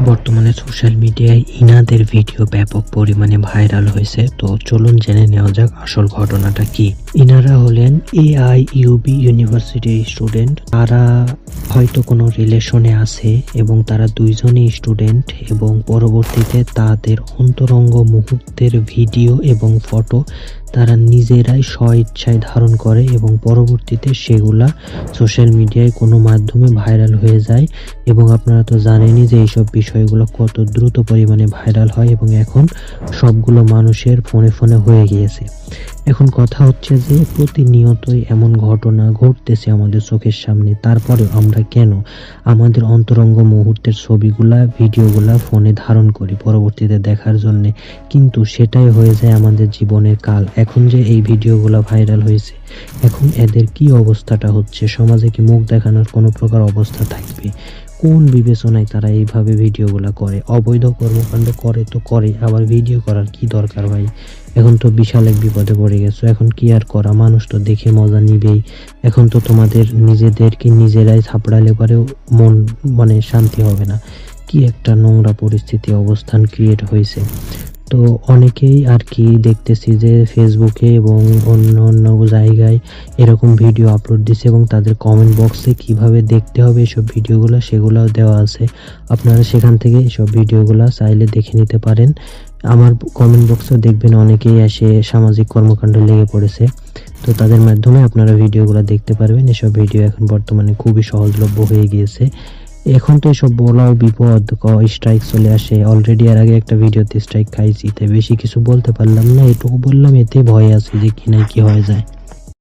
বর্তমানে সোশ্যাল মিডিয়ায় ইনাদের ভিডিও ব্যাপক পরিমাণে ভাইরাল হয়েছে। তো চলুন জেনে নেওয়া যাক আসল ঘটনাটা কি। ইনারা হলেন AIUB ইউনিভার্সিটির স্টুডেন্ট। তারা হয়তো কোনো রিলেশনে আছে এবং তারা দুইজনই স্টুডেন্ট, এবং পরবর্তীতে তাদের অন্তরঙ্গ মুহূর্তের ভিডিও এবং ফটো তারা নিজেরাই স্বইচ্ছায় ধারণ করে এবং পরবর্তীতে সেগুলা সোশ্যাল মিডিয়ায় কোনো মাধ্যমে ভাইরাল হয়ে যায়। এবং আপনারা তো জানেনই যে এইসব বিষয়গুলো কত দ্রুত পরিমাণে ভাইরাল হয় এবং এখন সবগুলো মানুষের ফোনে ফোনে হয়ে গিয়েছে। এখন কথা হচ্ছে যে প্রতিনিয়তই এমন ঘটনা ঘটতেছে আমাদের চোখের সামনে, তারপরেও আমরা কেন আমাদের অন্তরঙ্গ মুহূর্তের ছবিগুলা ভিডিওগুলা ফোনে ধারণ করি পরবর্তীতে দেখার জন্যে, কিন্তু সেটাই হয়ে যায় আমাদের জীবনের কাল। এখন যে এই ভিডিওগুলা ভাইরাল হয়েছে, এখন এদের কি অবস্থাটা হচ্ছে, সমাজে কি মুখ দেখানোর কোনো প্রকার অবস্থা থাকবে? কোন বিবেচনায় তারা এইভাবে ভিডিওগুলা করে? অবৈধ কর্মকাণ্ড করে তো করে, আবার ভিডিও করার কি দরকার ভাই? এখন তো বিশাল এক বিপদে পড়ে গেছো, এখন কি আর করা, মানুষ তো দেখে মজা নিবেই। এখন তো তোমাদের নিজেদেরকে নিজেরাই থাপড়ালে পরেও মনে শান্তি হবে না। কি একটা নোংরা পরিস্থিতি অবস্থান ক্রিয়েট হয়েছে। তো অনেকেই আর কি দেখতেছি যে ফেসবুকে এবং অন্য অন্য জায়গায় এরকম ভিডিও আপলোড দিচ্ছে এবং তাদের কমেন্ট বক্সে কিভাবে দেখতে হবে এসব ভিডিওগুলো সেগুলোও দেওয়া আছে। আপনারা সেখান থেকে এসব ভিডিওগুলো চাইলে দেখে নিতে পারেন। আমার কমেন্ট বক্সেও দেখবেন অনেকেই এসে সামাজিক কর্মকাণ্ডে লেগে পড়েছে। তো তাদের মাধ্যমে আপনারা ভিডিওগুলো দেখতে পারবেন। এসব ভিডিও এখন বর্তমানে খুবই সহজলভ্য হয়ে গিয়েছে। এখন তো এসব বলাও বিপদ, স্ট্রাইক চলে আসে। অলরেডি এর আগে একটা ভিডিওতে স্ট্রাইক খাইছি, তাই বেশি কিছু বলতে পারলাম না, এটুকু বললাম, এতে ভয় আছে যে কি না কি হয়ে যায়।